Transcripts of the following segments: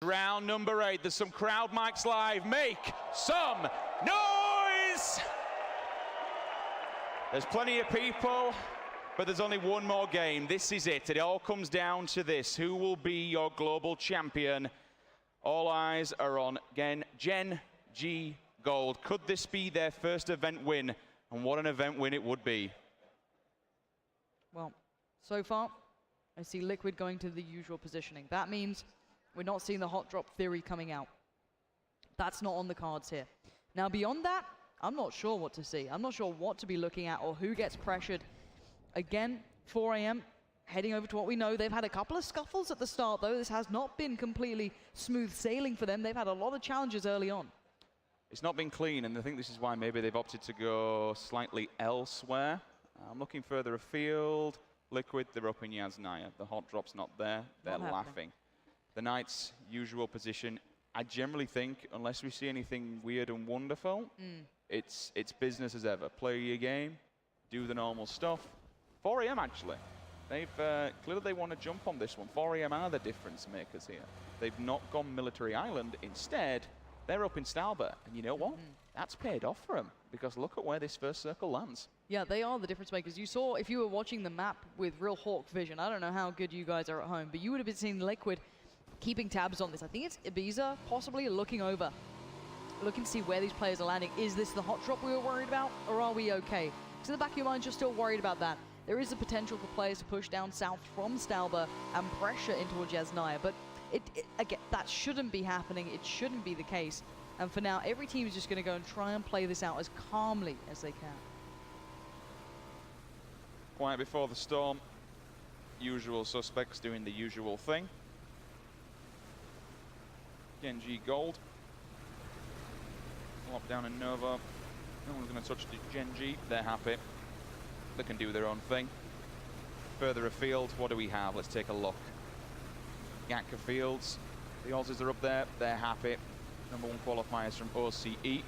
round number 8. There's some crowd mics live. Make some noise! There's plenty of people, but there's only one more game. This is it. It all comes down to this. Who will be your global champion? All eyes are on Gen G Gold. Could this be their first event win? And what an event win it would be. Well, so far, I see Liquid going to the usual positioning. That means we're not seeing the hot drop theory coming out. That's not on the cards here. Now, beyond that, I'm not sure what to see. I'm not sure what to be looking at or who gets pressured. Again, 4 AM, heading over to what we know. They've had a couple of scuffles at the start, though. This has not been completely smooth sailing for them. They've had a lot of challenges early on. It's not been clean, and I think this is why maybe they've opted to go slightly elsewhere. I'm looking further afield. Liquid, they're up in Yasnaya. The hot drop's not there. They're laughing. The Knights' usual position. I generally think, unless we see anything weird and wonderful, it's business as ever. Play your game, do the normal stuff. 4 AM, actually. They've clearly they want to jump on this one. 4 AM are the difference makers here. They've not gone Military Island. Instead, they're up in Stalber. And you know what? That's paid off for them, because look at where this first circle lands. Yeah, they are the difference makers. You saw, if you were watching the map with real Hawk vision, I don't know how good you guys are at home, but you would have been seeing Liquid keeping tabs on this. I think it's Ibiza possibly looking over, looking to see where these players are landing. Is this the hot drop we were worried about, or are we okay? So in the back of your mind, you're still worried about that. There is the potential for players to push down south from Stalber and pressure in towards Yasnaya, but again, that shouldn't be happening. It shouldn't be the case. And for now, every team is just going to go and try and play this out as calmly as they can. Quiet before the storm. Usual suspects doing the usual thing. Genji Gold. Lock down in Nova. No one's going to touch the Genji. They're happy. They can do their own thing. Further afield, what do we have? Let's take a look. Gatka Fields. The Aussies are up there. They're happy. #1 qualifiers from OCE.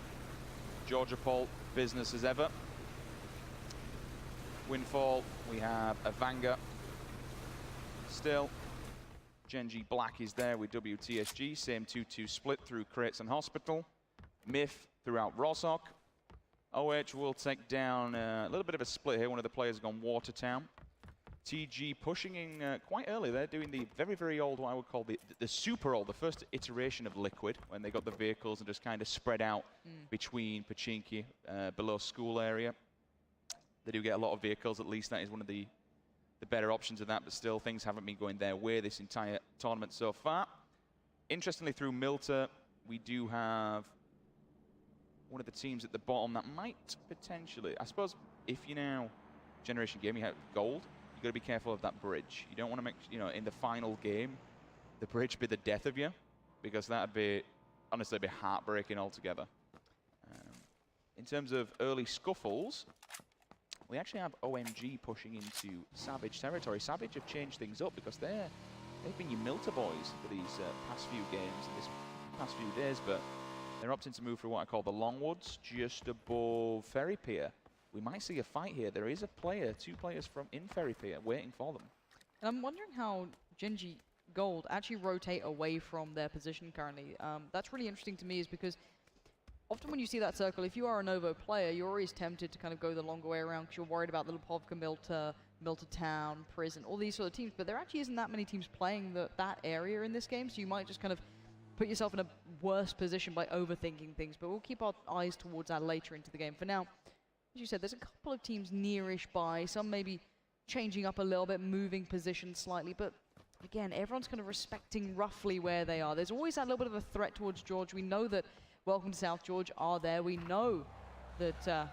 Georgia Paul, business as ever. Windfall, we have a Vanga. Still, Genji Black is there with WTSG. Same 2-2 split through Crates and Hospital. Myth throughout Rosoc. OH will take down a little bit of a split here. One of the players has gone Watertown. TG pushing in quite early. They're doing the very, very old, what I would call the super old, the first iteration of Liquid, when they got the vehicles and just kind of spread out between Pachinki, below school area. They do get a lot of vehicles, at least that is one of the better options of that, but still things haven't been going their way this entire tournament so far. Interestingly, through Milta, we do have one of the teams at the bottom that might potentially, I suppose, if you now Generation Gaming have gold, you've got to be careful of that bridge. You don't want to make, you know, in the final game, the bridge be the death of you, because that'd be, honestly, be heartbreaking altogether. In terms of early scuffles, we actually have OMG pushing into Savage territory. Savage have changed things up because they've been your Milta boys for these past few games and this past few days, but they're opting to move through what I call the Longwoods, just above Ferry Pier. We might see a fight here. There is a player, 2 players from in Ferry Pier waiting for them. And I'm wondering how Genji Gold actually rotate away from their position currently. That's really interesting to me, is because often when you see that circle, if you are a Novo player, you're always tempted to kind of go the longer way around because you're worried about the Lipovka, Milta Town, Prison, all these sort of teams. But there actually isn't that many teams playing that area in this game, so you might just kind of put yourself in a worse position by overthinking things. But we'll keep our eyes towards that later into the game. For now, as you said, there's a couple of teams nearish by, some maybe changing up a little bit, moving positions slightly, but again, everyone's kind of respecting roughly where they are. There's always that little bit of a threat towards George. We know that Welcome to South George are there. We know that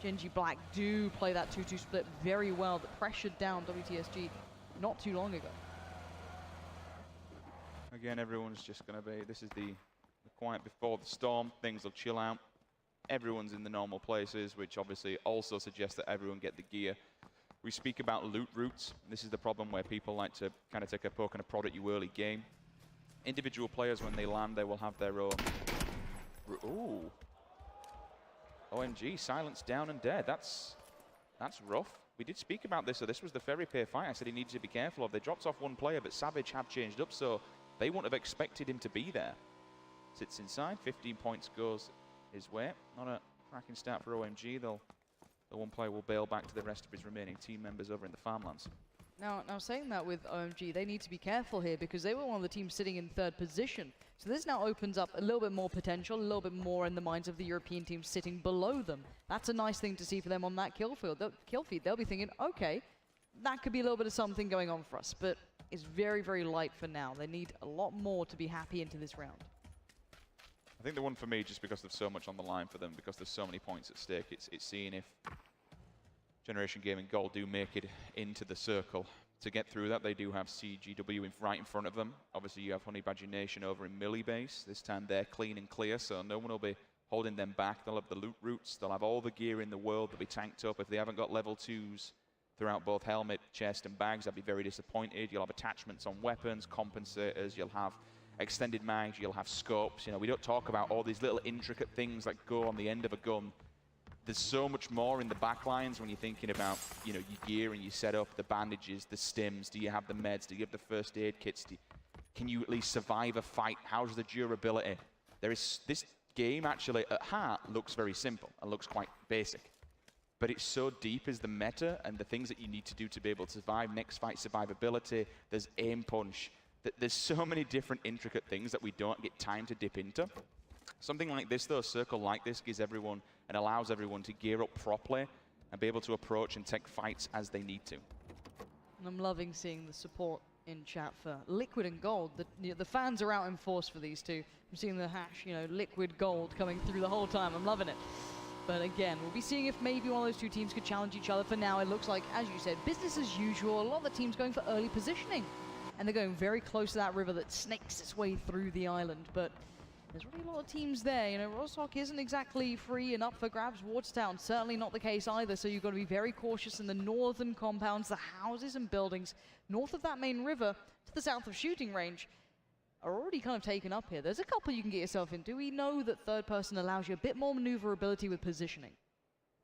Genji Black do play that 2-2 split very well, that pressured down WTSG not too long ago. Again, everyone's just going to be, this is the quiet before the storm. Things will chill out. Everyone's in the normal places, which obviously also suggests that everyone get the gear. We speak about loot routes. This is the problem where people like to kind of take a poke and a prod at you early game. Individual players, when they land, they will have their own... Ooh. OMG, silence down and dead. That's rough. We did speak about this, so this was the Ferry Pier fight I said he needed to be careful of. They dropped off 1 player, but Savage have changed up, so they wouldn't have expected him to be there. Sits inside, 15 points goes his way. Not a cracking start for OMG. The one player will bail back to the rest of his remaining team members over in the farmlands. Now saying that with OMG, they need to be careful here because they were one of the teams sitting in third position. So this now opens up a little bit more potential, a little bit more in the minds of the European teams sitting below them. That's a nice thing to see for them on that kill feed. They'll be thinking, okay, that could be a little bit of something going on for us, but it's very, very light for now. They need a lot more to be happy into this round. I think the one for me, just because there's so much on the line for them, because there's so many points at stake, it's seeing if Generation Gaming Gold do make it into the circle. To get through that, they do have CGW right in front of them. Obviously, you have Honey Badger Nation over in Millie Base. This time they're clean and clear, so no one will be holding them back. They'll have the loot routes. They'll have all the gear in the world. They'll be tanked up. If they haven't got level 2s throughout both helmet, chest, and bags, I'd be very disappointed. You'll have attachments on weapons, compensators. You'll have extended mags. You'll have scopes. You know, we don't talk about all these little intricate things that go on the end of a gun. There's so much more in the backlines when you're thinking about, you know, your gear and your setup, the bandages, the stims. Do you have the meds? Do you have the first aid kits? Can you at least survive a fight? How's the durability? This game actually at heart looks very simple and looks quite basic, but it's so deep as the meta and the things that you need to do to be able to survive. Next fight survivability. There's aim punch. There's so many different intricate things that we don't get time to dip into. Something like this, though, a circle like this, gives everyone and allows everyone to gear up properly and be able to approach and take fights as they need to. And I'm loving seeing the support in chat for Liquid and Gold. The fans are out in force for these two. I'm seeing the hash, you know, Liquid Gold coming through the whole time. I'm loving it. But again, we'll be seeing if maybe one of those two teams could challenge each other. For now, it looks like, as you said, business as usual. A lot of the teams going for early positioning. And they're going very close to that river that snakes its way through the island. But there's really a lot of teams there. You know, Rostock isn't exactly free and up for grabs. Watertown, certainly not the case either. So you've got to be very cautious in the northern compounds, the houses and buildings north of that main river to the south of shooting range are already kind of taken up here. There's a couple you can get yourself into. We know that third person allows you a bit more maneuverability with positioning.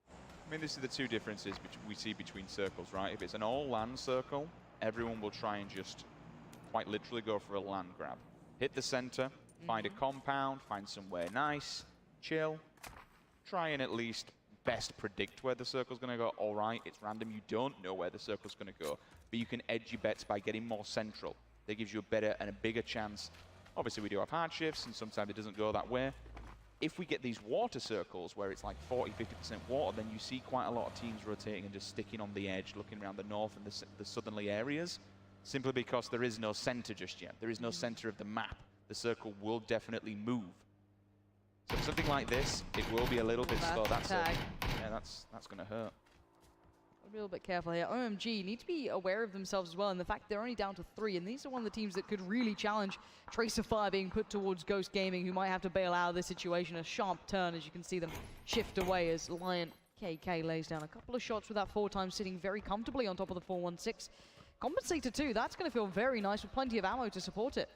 I mean, this is the two differences we see between circles, right? If it's an all-land circle, everyone will try and just quite literally go for a land grab. Hit the center, find a compound, find somewhere nice, chill, try and at least best predict where the circle's going to go. All right, it's random, you don't know where the circle's going to go, but you can edge your bets by getting more central. That gives you a better and a bigger chance. Obviously, we do have hard shifts, and sometimes it doesn't go that way. If we get these water circles where it's like 40-50% water, then you see quite a lot of teams rotating and just sticking on the edge, looking around the north and the southerly areas, simply because there is no center just yet. There is no center of the map. The circle will definitely move. So something like this, it will be a little bit slow. That's tag. Yeah, that's going to hurt. A little bit careful here. OMG need to be aware of themselves as well, and the fact they're only down to 3, and these are one of the teams that could really challenge. Trace of Fire being put towards Ghost Gaming, who might have to bail out of this situation. A sharp turn as you can see them shift away as Lion KK lays down a couple of shots with that 4 times, sitting very comfortably on top of the 416. Compensator too, that's going to feel very nice with plenty of ammo to support it.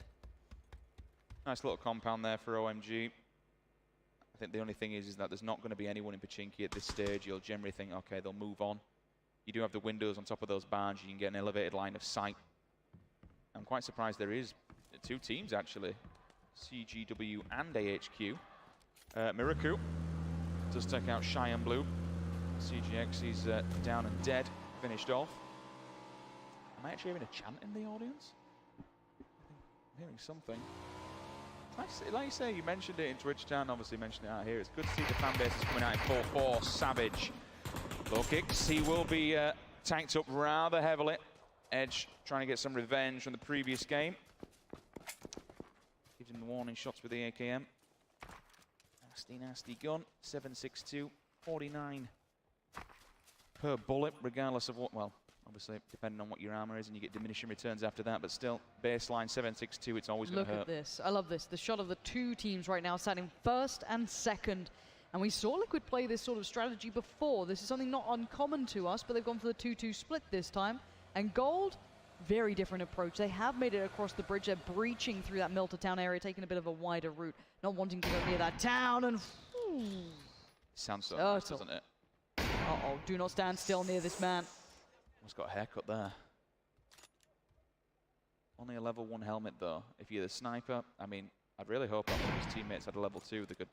Nice little compound there for OMG. I think the only thing is that there's not going to be anyone in Pachinki at this stage. You'll generally think, okay, they'll move on. You do have the windows on top of those barns. You can get an elevated line of sight. I'm quite surprised there is 2 teams, actually. CGW and AHQ. Miraku does take out Cheyenne Blue. CGX, he's down and dead, finished off. Am I actually hearing a chant in the audience? I'm hearing something. Like you say, you mentioned it in Twitch chat, obviously mentioned it out here. It's good to see the fan base is coming out in full force. Savage. Low kicks. He will be tanked up rather heavily. Edge trying to get some revenge from the previous game. Gives him the warning shots with the AKM. Nasty, nasty gun. 7.62, 49 per bullet, regardless of what, well, obviously, depending on what your armor is, and you get diminishing returns after that, but still, baseline 7.62, it's always going to hurt. Look at this. I love this. The shot of the 2 teams right now sat in first and second. And we saw Liquid play this sort of strategy before. This is something not uncommon to us, but they've gone for the 2-2 split this time. And Gold, very different approach. They have made it across the bridge. They're breaching through that Milton town area, taking a bit of a wider route, not wanting to go near that town. And sounds so nice, doesn't it? Uh-oh, do not stand still near this man. He's got a haircut there. Only a level 1 helmet, though. If you're the sniper, I mean, I'd really hope that one of his teammates had a level 2. They could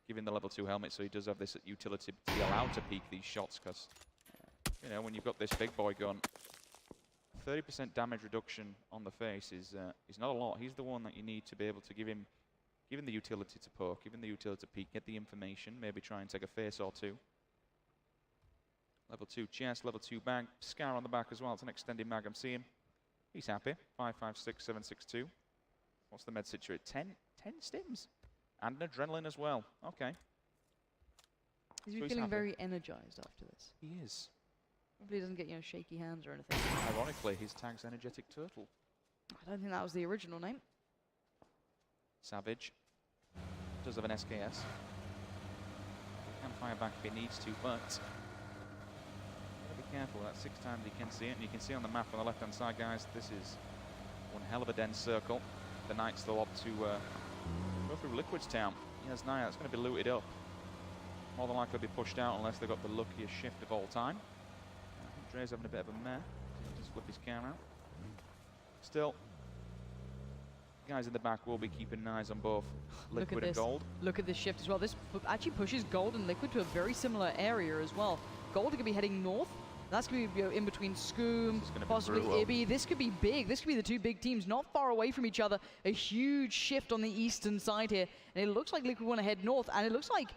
give him the level 2 helmet so he does have this utility to be allowed to peek these shots, because, you know, when you've got this big boy gun, 30% damage reduction on the face is not a lot. He's the one that you need to be able to give him the utility to poke, give him the utility to peek, get the information, maybe try and take a face or two. Level 2 chest, level 2 bag, scar on the back as well. It's an extended mag. I'm seeing. He's happy. 556, 762. What's the med situation? 10 stims. And an adrenaline as well. Okay. He's So feeling happy. very energized after this. He is. Hopefully he doesn't get, you know, shaky hands or anything. Ironically, his tag's Energetic Turtle. I don't think that was the original name. Savage. Does have an SKS. He can fire back if he needs to, but gotta be careful. That's 6 times you can see it, and you can see on the map on the left-hand side, guys, this is one hell of a dense circle. The Knights, they'll opt to go through Liquid's town. Yes, Naya, that's going to be looted up. More than likely be pushed out unless they've got the luckiest shift of all time. I think Dre's having a bit of a mare. Just whip his car out. Still, guys in the back will be keeping eyes on both Liquid and Gold. Look at this shift as well. This actually pushes Gold and Liquid to a very similar area as well. Gold are going to be heading north. That's going to be in between Scoom, possibly Ibby. This could be big. This could be the two big teams not far away from each other. A huge shift on the eastern side here. And it looks like Liquid want to head north. And it looks like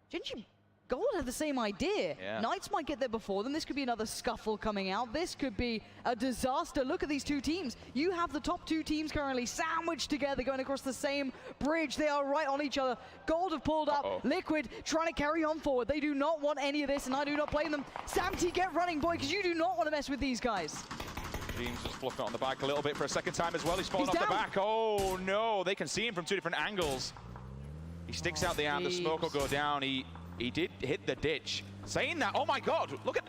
Genji Gold had the same idea. Yeah. Knights might get there before them. This could be another scuffle coming out. This could be a disaster. Look at these two teams. You have the top two teams currently sandwiched together going across the same bridge. They are right on each other. Gold have pulled up. Liquid trying to carry on forward. They do not want any of this, and I do not blame them. Samty, get running, boy, because you do not want to mess with these guys. James just fluffed it on the back a little bit for a second time as well. He's fallen off the back. Oh, no. They can see him from 2 different angles. He sticks out the arm. The smoke will go down. He did hit the ditch. Saying that, oh my God, look at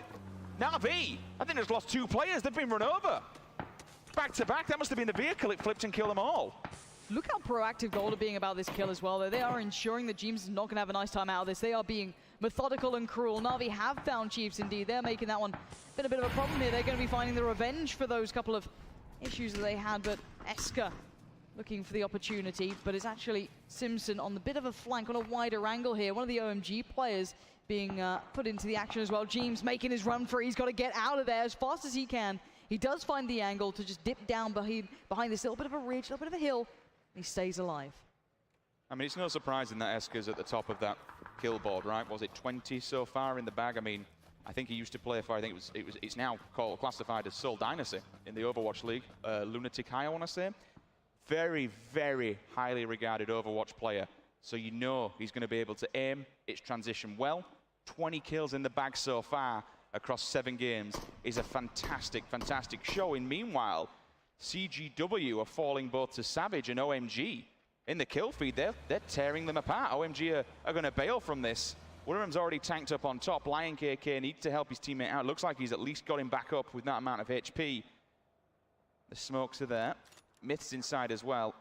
Na'Vi. I think it's lost 2 players. They've been run over. Back to back, that must have been the vehicle. It flipped and killed them all. Look how proactive Gold are being about this kill as well, though. They are ensuring that James is not going to have a nice time out of this. They are being methodical and cruel. Na'Vi have found Chiefs indeed. They're making that one been a bit of a problem here. They're going to be finding the revenge for those couple of issues that they had, but Eska looking for the opportunity, but it's actually Simpson on the bit of a flank on a wider angle here. One of the OMG players being put into the action as well. James making his run for it. He's got to get out of there as fast as he can. He does find the angle to just dip down behind this little bit of a ridge, a little bit of a hill, and he stays alive. I mean, it's no surprising that Eska's at the top of that kill board, right? Was it 20 so far in the bag? I mean, I think he used to play for, I think it's now classified as Seoul Dynasty in the Overwatch League. Lunatic High, I want to say. Very, very highly regarded Overwatch player. So you know he's going to be able to aim. It's transitioned well. 20 kills in the bag so far across 7 games is a fantastic, fantastic showing. Meanwhile, CGW are falling both to Savage and OMG. In the kill feed, they're tearing them apart. OMG are going to bail from this. One of them's already tanked up on top. Lion KK needs to help his teammate out. Looks like he's at least got him back up with that amount of HP. The smokes are there. Myth's inside as well.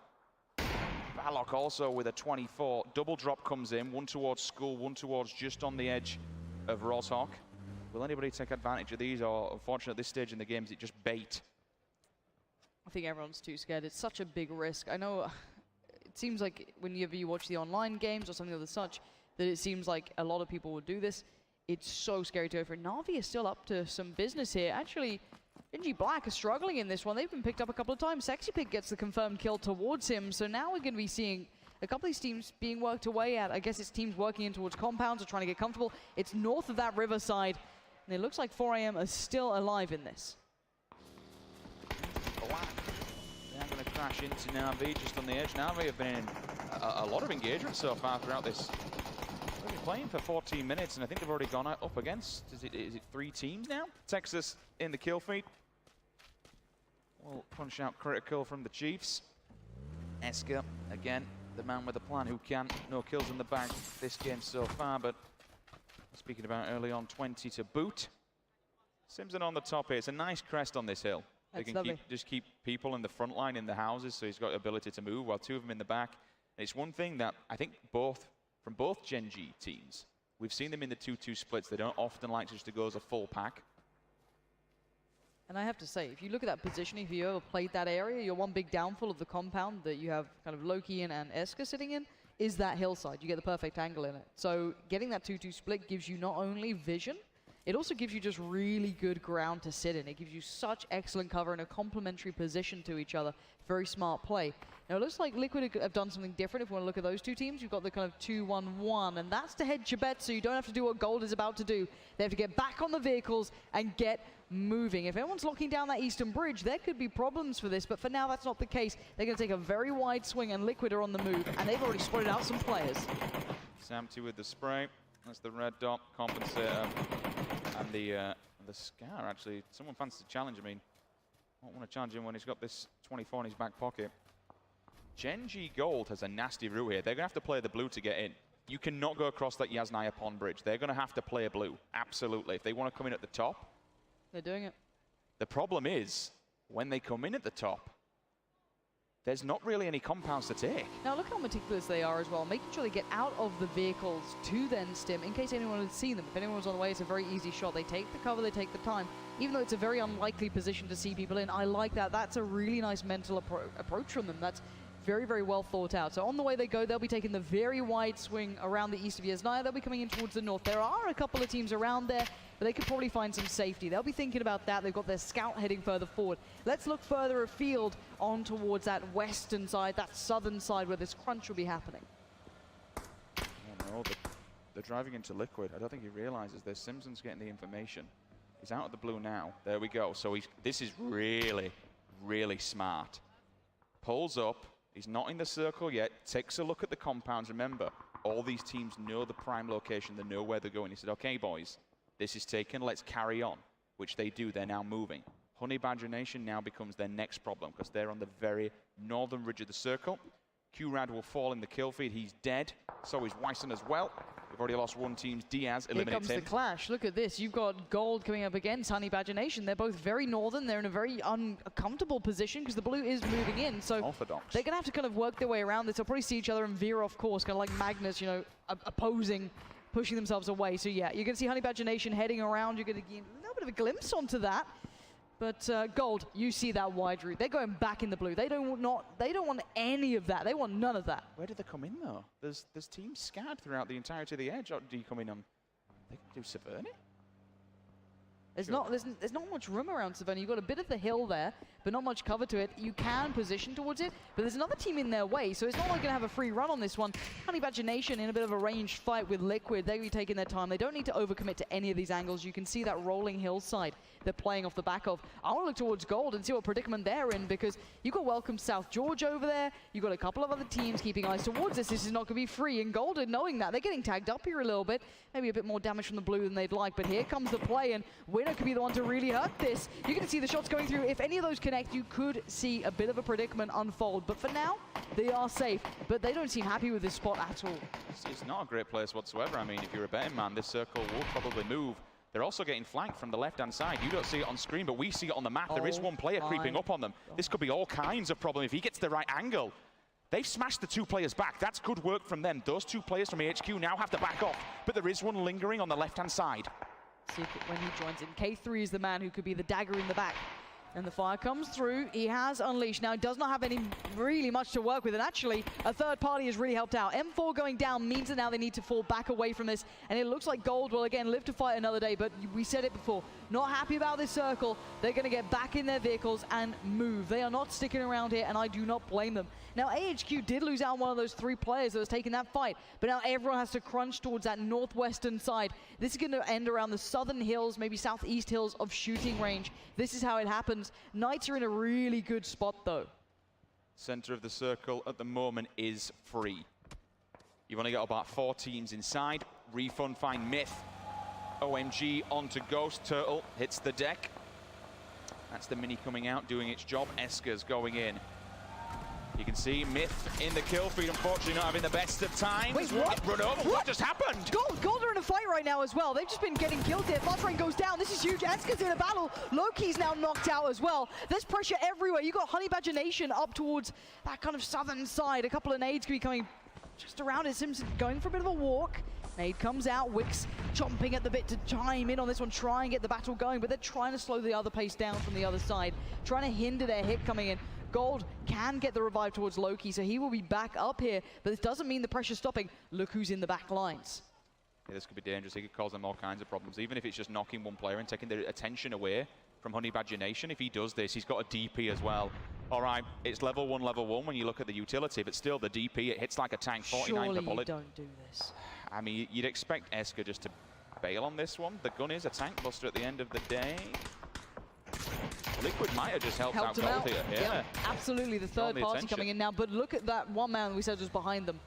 Balok also with a 24. Double drop comes in. One towards Skull, one towards just on the edge of Roshawk. Will anybody take advantage of these, or unfortunately at this stage in the game, is it just bait? I think everyone's too scared. It's such a big risk. I know it seems like whenever you watch the online games or something of the such, that it seems like a lot of people would do this. It's so scary to go for. Na'Vi is still up to some business here. Actually, Genji Black is struggling in this one. They've been picked up a couple of times. Sexy Pig gets the confirmed kill towards him. So now we're going to be seeing a couple of these teams being worked away at. I guess it's teams working in towards compounds or trying to get comfortable. It's north of that riverside. And it looks like 4AM are still alive in this. Black. They're going to crash into Na'Vi just on the edge. Na'Vi have been in a lot of engagement so far throughout this. They've been playing for 14 minutes, and I think they've already gone up against, is it 3 teams now? Texas in the kill feed. Well, punch out critical from the Chiefs. Eska, again, the man with the plan who can. No kills in the bag this game so far, but speaking about early on, 20 to boot. Simpson on the top here. It's a nice crest on this hill. They can just keep people in the front line in the houses, so he's got the ability to move, while 2 of them in the back. And it's one thing that I think from both Genji teams, we've seen them in the 2-2 splits. They don't often like just to go as a full pack. And I have to say, if you look at that positioning, if you ever played that area, your one big downfall of the compound that you have kind of Loki and Eska sitting in is that hillside. You get the perfect angle in it. So getting that 2-2 split gives you not only vision, it also gives you just really good ground to sit in. It gives you such excellent cover and a complementary position to each other. Very smart play. Now it looks like Liquid have done something different. If we want to look at those two teams, you've got the kind of 2-1-1, and that's to head Chibet, so you don't have to do what Gold is about to do. They have to get back on the vehicles and get moving. If anyone's locking down that eastern bridge, there could be problems for this, but for now that's not the case. They're going to take a very wide swing, and Liquid are on the move, and they've already spotted out some players. Samty with the spray. That's the red dot compensator. And the Scar, actually. Someone fancies to challenge. I mean, I don't want to challenge him when he's got this 24 in his back pocket. Genji Gold has a nasty route here. They're going to have to play the blue to get in. You cannot go across that Yasnaya Pond bridge. They're going to have to play a blue. Absolutely. If they want to come in at the top. They're doing it. The problem is, when they come in at the top, there's not really any compounds to take. Now look how meticulous they are as well, making sure they get out of the vehicles to then stim, in case anyone had seen them. If anyone was on the way, it's a very easy shot. They take the cover, they take the time. Even though it's a very unlikely position to see people in, I like that. That's a really nice mental approach from them. That's very, very well thought out. So on the way they go, they'll be taking the very wide swing around the east of Yasnaya. They'll be coming in towards the north. There are a couple of teams around there, but they could probably find some safety. They'll be thinking about that. They've got their scout heading further forward. Let's look further afield on towards that western side, that southern side where this crunch will be happening. Oh no, they're driving into Liquid. I don't think he realizes there's Simpson's getting the information. He's out of the blue now. There we go. So this is really, really smart. Pulls up. He's not in the circle yet. Takes a look at the compounds. Remember, all these teams know the prime location. They know where they're going. He said, okay, boys, this is taken. Let's carry on, which they do. They're now moving. Honey Badger Nation now becomes their next problem because they're on the very northern ridge of the circle. Q-Rad will fall in the kill feed. He's dead. So is Wyson as well. We've already lost one team's Diaz. Here comes the clash. Look at this. You've got Gold coming up against Honey Badger Nation. They're both very northern. They're in a very uncomfortable position because the blue is moving in. So Orthodox. They're going to have to kind of work their way around this. They'll probably see each other and veer off course, kind of like Magnus, you know, opposing, pushing themselves away. So yeah, you're going to see Honey Badger Nation heading around. You're going to get a little bit of a glimpse onto that. But Gold, you see that wide route. They're going back in the blue. They don't want any of that. They want none of that. Where do they come in though? There's teams scattered throughout the entirety of the edge. Or do you come in on? They can do Severny? There's not much room around Savannah. You've got a bit of the hill there, but not much cover to it. You can position towards it, but there's another team in their way, so it's not like going to have a free run on this one. Honey Badger Nation in a bit of a ranged fight with Liquid. They'll be taking their time. They don't need to overcommit to any of these angles. You can see that rolling hillside they're playing off the back of. I want to look towards Gold and see what predicament they're in, because you've got Welcome South George over there. You've got a couple of other teams keeping eyes towards this. This is not going to be free, and Gold, knowing that, they're getting tagged up here a little bit. Maybe a bit more damage from the blue than they'd like, but here comes the play, and Winner could be the one to really hurt this. You're going to see the shots going through. If any of those connect, you could see a bit of a predicament unfold, but for now, they are safe, but they don't seem happy with this spot at all. It's not a great place whatsoever. I mean, if you're a betting man, this circle will probably move. They're also getting flanked from the left-hand side. You don't see it on screen, but we see it on the map. There is one player creeping up on them. This could be all kinds of problem if he gets the right angle. They've smashed the two players back. That's good work from them. Those two players from AHQ now have to back off, but there is one lingering on the left-hand side. See when he joins in. K3 is the man who could be the dagger in the back. And the fire comes through. He has unleashed. Now, he does not have really much to work with. And actually, a third party has really helped out. M4 going down means that now they need to fall back away from this. And it looks like Gold will, again, live to fight another day. But we said it before. Not happy about this circle. They're going to get back in their vehicles and move. They are not sticking around here, and I do not blame them. Now, AHQ did lose out one of those three players that was taking that fight. But now everyone has to crunch towards that northwestern side. This is going to end around the southern hills, maybe southeast hills of shooting range. This is how it happens. Knights are in a really good spot, though. Center of the circle at the moment is free. You've only got about 4 teams inside. Refund, find Myth. OMG onto Ghost. Turtle hits the deck. That's the mini coming out, doing its job. Eska's going in. You can see Myth in the kill feed, unfortunately not having the best of times. Wait, what? Run over. What just happened? Gold are in a fight right now as well. They've just been getting killed here. Fast Rain goes down. This is huge. Eska's in a battle. Loki's now knocked out as well. There's pressure everywhere. You got Honey Badger Nation up towards that kind of southern side. A couple of nades could be coming just around it. Simpson going for a bit of a walk. Nade comes out, Wicks chomping at the bit to chime in on this one, try and get the battle going, but they're trying to slow the other pace down from the other side, trying to hinder their hit coming in. Gold can get the revive towards Loki, so he will be back up here, but this doesn't mean the pressure's stopping. Look who's in the back lines. Yeah, this could be dangerous. He could cause them all kinds of problems, even if it's just knocking one player and taking their attention away from Honey Badger Nation. If he does this, he's got a DP as well. All right, it's level one when you look at the utility, but still the DP, it hits like a tank, 49 per bullet. Surely you don't do this. I mean, you'd expect Esker just to bail on this one. The gun is a tank buster at the end of the day. Liquid might have just helped out Gold here. Yeah, absolutely. The third party coming in now, but look at that one man we said was behind them.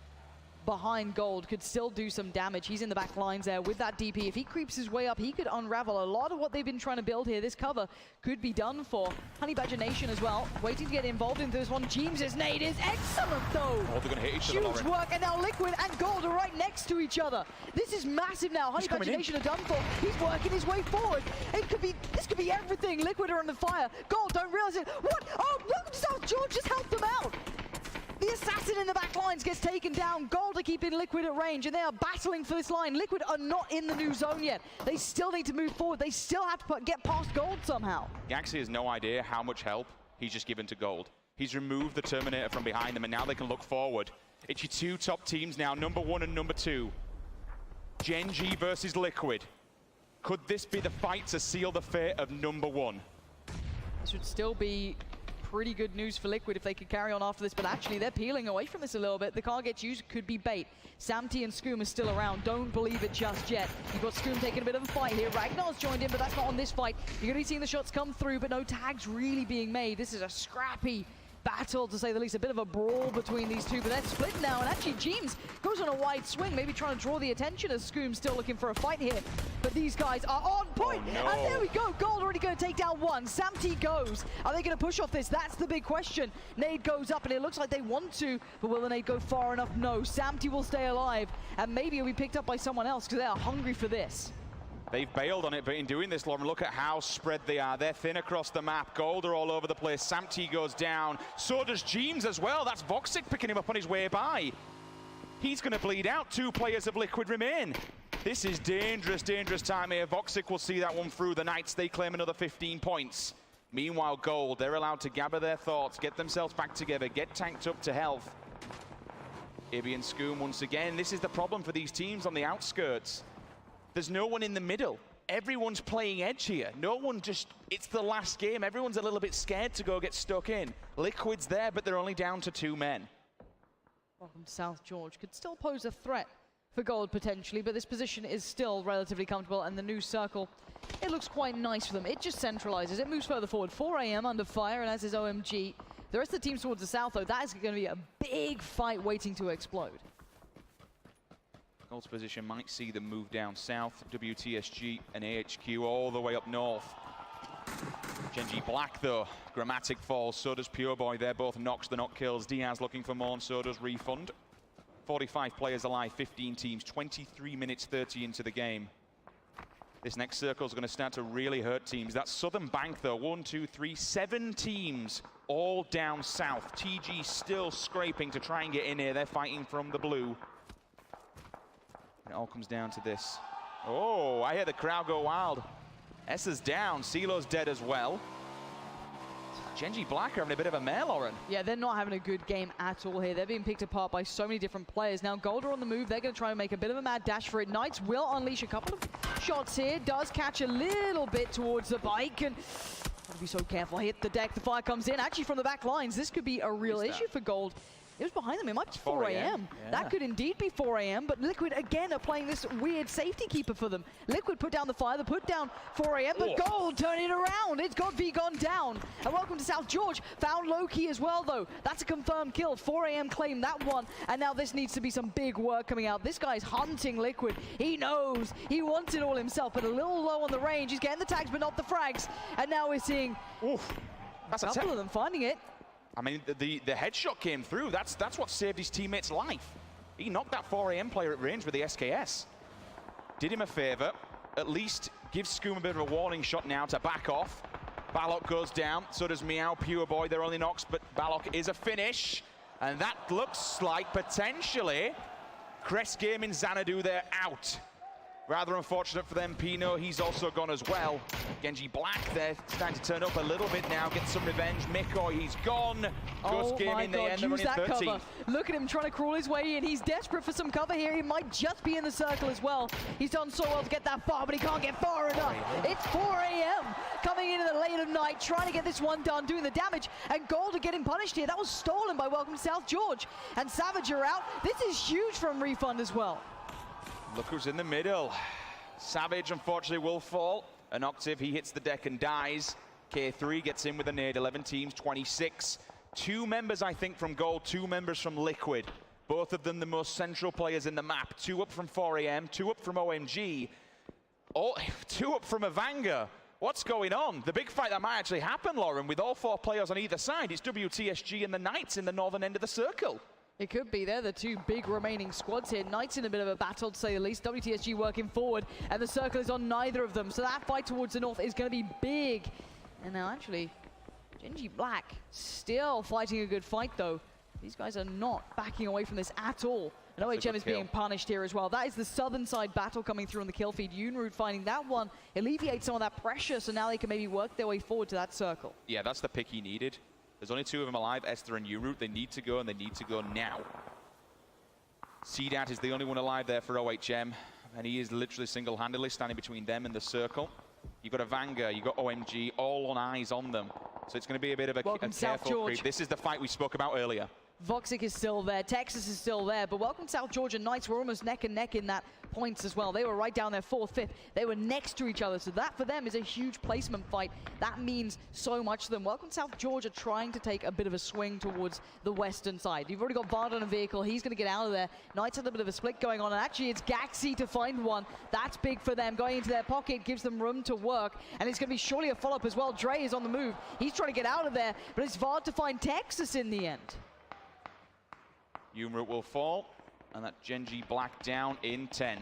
Behind Gold, could still do some damage. He's in the back lines there with that DP. If he creeps his way up, he could unravel a lot of what they've been trying to build here. This cover could be done for. Honey Badger Nation as well, waiting to get involved into this one. James' nade is excellent though. Oh, they're going to hit each other. Huge work, and now Liquid and Gold are right next to each other. This is massive now. Honey Badger Nation are done for. He's working his way forward. This could be everything. Liquid are under fire. Gold don't realize it. What? Oh, look, South George just helped them out. The assassin in the back lines gets taken down. Gold are keeping Liquid at range, and they are battling for this line. Liquid are not in the new zone yet. They still need to move forward. They still have to get past Gold somehow. Gaxi has no idea how much help he's just given to Gold. He's removed the Terminator from behind them, and now they can look forward. It's your two top teams now, number 1 and number 2. Gen.G versus Liquid. Could this be the fight to seal the fate of number 1? This would still be pretty good news for Liquid if they could carry on after this, but actually they're peeling away from this a little bit. The car gets used, could be bait. Samty and Skoom are still around. Don't believe it just yet. You've got Skoom taking a bit of a fight here. Ragnar's joined in, but that's not on this fight. You're going to be seeing the shots come through, but no tags really being made. This is a scrappy battle, to say the least. A bit of a brawl between these two, but they're split now, and actually James goes on a wide swing, maybe trying to draw the attention as Skoom's still looking for a fight here. But these guys are on point, oh, no. And there we go. Gold already going to take down one. Samty goes. Are they going to push off this? That's the big question. Nade goes up, and it looks like they want to, but will the nade go far enough? No. Samty will stay alive, and maybe he'll be picked up by someone else, because they are hungry for this. They've bailed on it, but in doing this, Lauren, look at how spread they are. They're thin across the map. Gold are all over the place. Samty goes down. So does James as well. That's Voxic picking him up on his way by. He's going to bleed out. 2 players of Liquid remain. This is dangerous, dangerous time here. Voxic will see that one through. The Knights, they claim another 15 points. Meanwhile, Gold, they're allowed to gather their thoughts, get themselves back together, get tanked up to health. Ibby and Skoom once again. This is the problem for these teams on the outskirts. There's no one in the middle. Everyone's playing edge here. No one just, it's the last game. Everyone's a little bit scared to go get stuck in. Liquid's there, but they're only down to 2 men. Welcome to South George. Could still pose a threat for Gold potentially, but this position is still relatively comfortable, and the new circle, it looks quite nice for them. It just centralizes. It moves further forward. 4 AM under fire, and as is OMG. The rest of the teams towards the south, though, that is going to be a big fight waiting to explode. Gold's position might see them move down south. WTSG and AHQ all the way up north. Gen.G Black, though. Grammatic falls, so does Pure Boy. They're both knocks, the knock kills. Diaz looking for more, and so does Refund. 45 players alive, 15 teams, 23 minutes 30 into the game. This next circle is going to start to really hurt teams. That Southern Bank, though, 1, 2, 3, 7 teams all down south. TG still scraping to try and get in here. They're fighting from the blue. It all comes down to this. Oh, I hear the crowd go wild. Essa's down, CeeLo's dead as well. Gen.G Black are having a bit of a mare, Lauren. Yeah, they're not having a good game at all here. They're being picked apart by so many different players. Now, Gold are on the move. They're going to try and make a bit of a mad dash for it. Knights will unleash a couple of shots here. Does catch a little bit towards the bike, and gotta be so careful. Hit the deck. The fire comes in. Actually, from the back lines, this could be a real issue for Gold. It was behind them. It might be 4 AM. Yeah. That could indeed be 4 AM, but Liquid again are playing this weird safety keeper for them. Liquid put down the fire, they put down 4 AM, but Gold turn it around. It's God V gone down. And welcome to South George. Found Loki as well, though. That's a confirmed kill. 4 AM claimed that one, and now this needs to be some big work coming out. This guy's hunting Liquid. He knows. He wants it all himself, but a little low on the range. He's getting the tags, but not the frags. And now we're seeing That's a couple of them finding it. I mean, the headshot came through. That's what saved his teammate's life. He knocked that 4 AM player at range with the SKS. Did him a favor. At least gives Skoom a bit of a warning shot now to back off. Balok goes down. So does Meow. Pure Boy, they're only knocks, but Balok is a finish. And that looks like potentially Crest Gaming, Xanadu, they're out. Rather unfortunate for them. Pino, he's also gone as well. Genji Black, they're starting to turn up a little bit now, get some revenge. Miko, he's gone. Ghost Gaming, they end up running 13th. Cover. Look at him trying to crawl his way in. He's desperate for some cover here. He might just be in the circle as well. He's done so well to get that far, but he can't get far enough. It's 4 a.m. coming into the late of night, trying to get this one done, doing the damage. And Gold are getting punished here. That was stolen by Welcome to South George. And Savage are out. This is huge from Refund as well. Look who's in the middle. Savage, unfortunately, will fall. An Octave, he hits the deck and dies. K3 gets in with a nade, 11 teams, 26. 2 members, I think, from Gold, 2 members from Liquid. Both of them the most central players in the map. 2 up from 4 AM, 2 up from OMG. 2 up from Avanga. What's going on? The big fight that might actually happen, Lauren, with all 4 players on either side. It's WTSG and the Knights in the northern end of the circle. It could be. They're the 2 big remaining squads here. Knights in a bit of a battle, to say the least. WTSG working forward, and the circle is on neither of them. So that fight towards the north is going to be big. And now, actually, Genji Black still fighting a good fight, though. These guys are not backing away from this at all. And OHM is being punished here as well. That is the southern side battle coming through on the kill feed. Unroot finding that one alleviates some of that pressure, so now they can maybe work their way forward to that circle. Yeah, that's the pick he needed. There's only 2 of them alive, Esther and Unroot. They need to go, and they need to go now. CDAT is the only one alive there for OHM, and he is literally single-handedly standing between them and the circle. You've got Avanga, you've got OMG, all on eyes on them. So it's going to be a bit of a careful creep. This is the fight we spoke about earlier. Voxic is still there, Texas is still there, but Welcome South Georgia Knights were almost neck and neck in that points as well. They were right down there 4th, 5th. They were next to each other, so that for them is a huge placement fight. That means so much to them. Welcome South Georgia trying to take a bit of a swing towards the western side. You've already got Bard on a vehicle. He's going to get out of there. Knights have a bit of a split going on, and actually it's Gaxi to find one. That's big for them. Going into their pocket gives them room to work, and it's going to be surely a follow-up as well. Dre is on the move. He's trying to get out of there, but it's Vard to find Texas in the end. Unroot will fall, and that Genji Black down in 10th.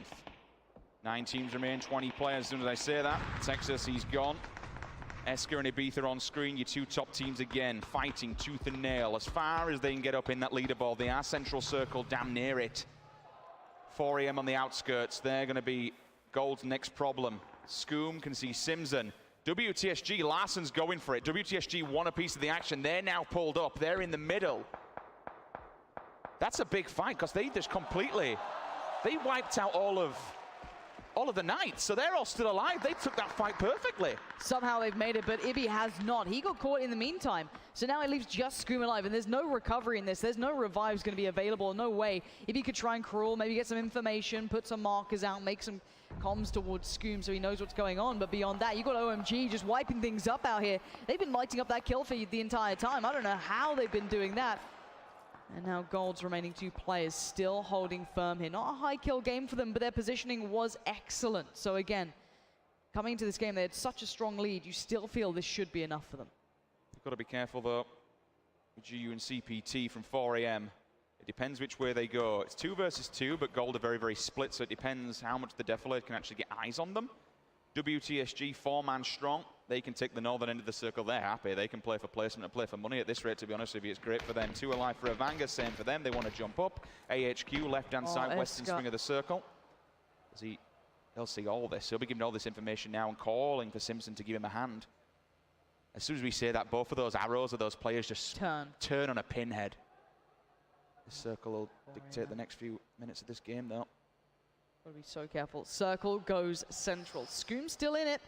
9 teams remain, 20 players. As soon as I say that, Texas, he's gone. Esker and Ibiza on screen, your 2 top teams again, fighting tooth and nail as far as they can get up in that leaderboard. They are central circle, damn near it. 4 AM on the outskirts, they're going to be Gold's next problem. Scoom can see Simpson. WTSG, Larsson's going for it. WTSG won a piece of the action. They're now pulled up, they're in the middle. That's a big fight because they just completely, they wiped out all of the Knights, so they're all still alive. They took that fight perfectly. Somehow they've made it, but Ibi has not. He got caught in the meantime, so now it leaves just Scoom alive, and there's no recovery in this. There's no revives going to be available, no way. Ibi could try and crawl, maybe get some information, put some markers out, make some comms towards Scoom so he knows what's going on, but beyond that, you've got OMG just wiping things up out here. They've been lighting up that kill feed the entire time. I don't know how they've been doing that. And now Gold's remaining 2 players still holding firm here. Not a high kill game for them, but their positioning was excellent. So again, coming into this game, they had such a strong lead. You still feel this should be enough for them. You've got to be careful, though. GU and CPT from 4 AM. It depends which way they go. It's 2 versus 2, but Gold are very, very split, so it depends how much the Defilade can actually get eyes on them. WTSG, 4-man strong. They can take the northern end of the circle. They're happy. They can play for placement and play for money at this rate, to be honest with you. It's great for them. 2 alive for Avanga. Same for them. They want to jump up. AHQ, left-hand side, western swing of the circle. They'll see all this. He'll be given all this information now and calling for Simpson to give him a hand. As soon as we say that, both of those arrows of those players just turn on a pinhead. The circle will dictate the next few minutes of this game, though. Gotta be so careful. Circle goes central. Scoom's still in it.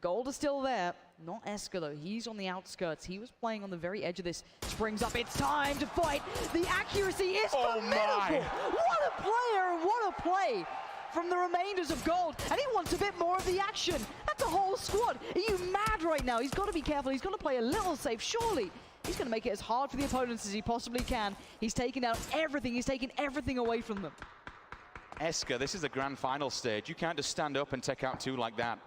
Gold is still there. Not Esker, though. He's on the outskirts. He was playing on the very edge of this. Springs up. It's time to fight. The accuracy is formidable. What a player and what a play from the remainders of Gold. And he wants a bit more of the action. That's a whole squad. Are you mad right now? He's got to be careful. He's got to play a little safe, surely. He's going to make it as hard for the opponents as he possibly can. He's taking out everything. He's taking everything away from them. Esker, this is a grand final stage. You can't just stand up and take out 2 like that.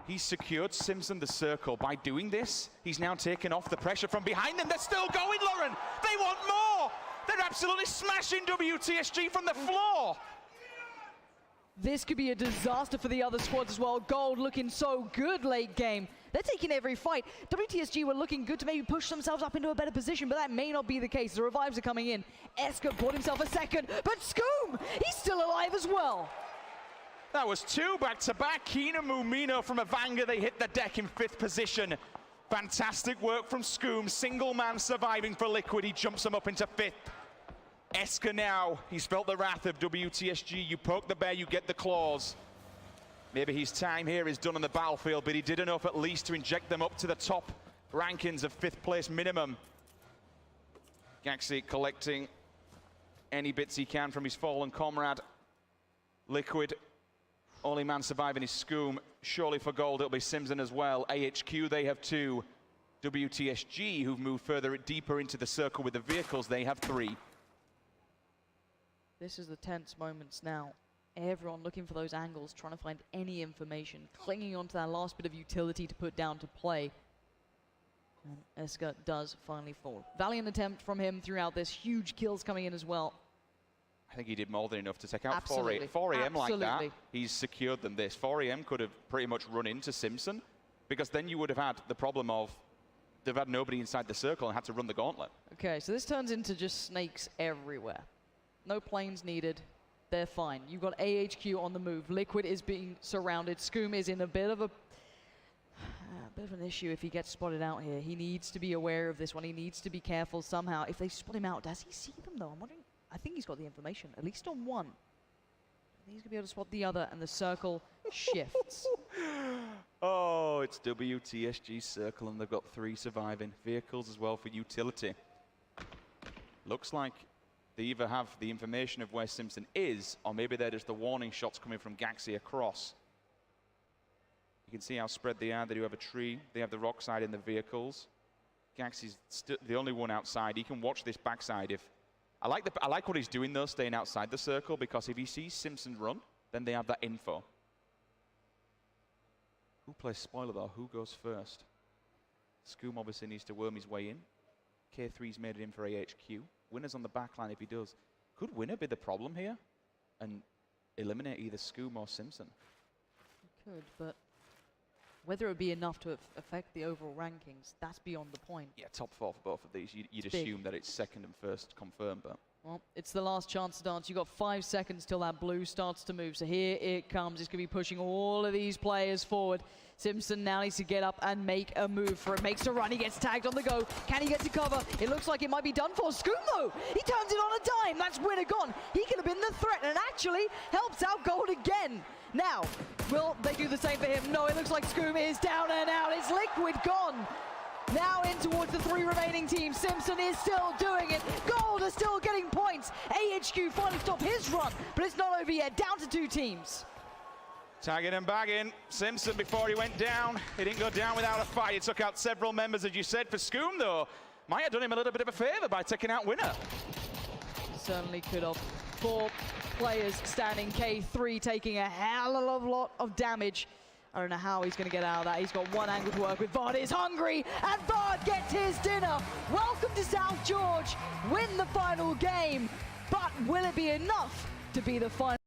He's secured Simpson the circle. By doing this, he's now taken off the pressure from behind them. They're still going, Lauren. They want more. They're absolutely smashing WTSG from the floor. This could be a disaster for the other squads as well. Gold looking so good late game. They're taking every fight. WTSG were looking good to maybe push themselves up into a better position, but that may not be the case. The revives are coming in. Eska bought himself a second, but Scoom, he's still alive as well. That was 2 back-to-back. Kina Mumino from Avanga, they hit the deck in 5th position. Fantastic work from Scoom. Single man surviving for Liquid. He jumps him up into 5th. Eska now, he's felt the wrath of WTSG. You poke the bear, you get the claws. Maybe his time here is done on the battlefield, but he did enough at least to inject them up to the top rankings of 5th place minimum. Gaxi collecting any bits he can from his fallen comrade. Liquid, only man surviving is Scoom. Surely for gold, it'll be Simpson as well. AHQ, they have 2. WTSG, who've moved further deeper into the circle with the vehicles, they have 3. This is the tense moments now. Everyone looking for those angles, trying to find any information, clinging onto that last bit of utility to put down to play. And Eska does finally fall. Valiant attempt from him throughout this. Huge kills coming in as well. I think he did more than enough to take out Absolutely. 4AM like that. Absolutely. He's secured them this. 4AM could have pretty much run into Simpson, because then you would have had the problem of they've had nobody inside the circle and had to run the gauntlet. Okay, so this turns into just snakes everywhere. No planes needed. They're fine. You've got AHQ on the move. Liquid is being surrounded. Scoom is in a bit of an issue if he gets spotted out here. He needs to be aware of this one. He needs to be careful somehow. If they spot him out, does he see them though? I'm wondering. I think he's got the information, at least on one. He's gonna be able to spot the other, and the circle shifts. Oh, it's WTSG circle, and they've got 3 surviving vehicles as well for utility. Looks like they either have the information of where Simpson is, or maybe they're just the warning shots coming from Gaxi across. You can see how spread they are. They do have a tree. They have the rock side in the vehicles. Gaxi's the only one outside. He can watch this backside. If I like what he's doing though, staying outside the circle, because if he sees Simpson run, then they have that info. Who plays spoiler though? Who goes first? Scoom obviously needs to worm his way in. K3's made it in for AHQ. Winner's on the back line if he does. Could Winner be the problem here and eliminate either Scoom or Simpson? He could, but whether it would be enough to affect the overall rankings, that's beyond the point. Yeah, top 4 for both of these. You'd assume that it's 2nd and 1st confirmed, but... Well, it's the last chance to dance. You've got 5 seconds till that blue starts to move. So here it comes. It's going to be pushing all of these players forward. Simpson now needs to get up and make a move for it. Makes a run. He gets tagged on the go. Can he get to cover? It looks like it might be done for. Scoom, though, he turns it on a dime. That's Winner gone. He could have been the threat and actually helps out Gold again. Now, will they do the same for him? No, it looks like Scoom is down and out. It's Liquid gone. Now in towards the 3 remaining teams. Simpson is still doing it. Gold are still getting points. AHQ finally stopped his run, but it's not over yet. Down to 2 teams. Tagging and bagging. Simpson, before he went down, he didn't go down without a fight. He took out several members, as you said. For Scoom, though, might have done him a little bit of a favor by taking out Winner. Certainly could have. 4 players standing. K3 taking a hell of a lot of damage. I don't know how he's going to get out of that. He's got 1 angle to work with. Vard is hungry, and Vard gets his dinner. Welcome to South George. Win the final game, but will it be enough to be the final?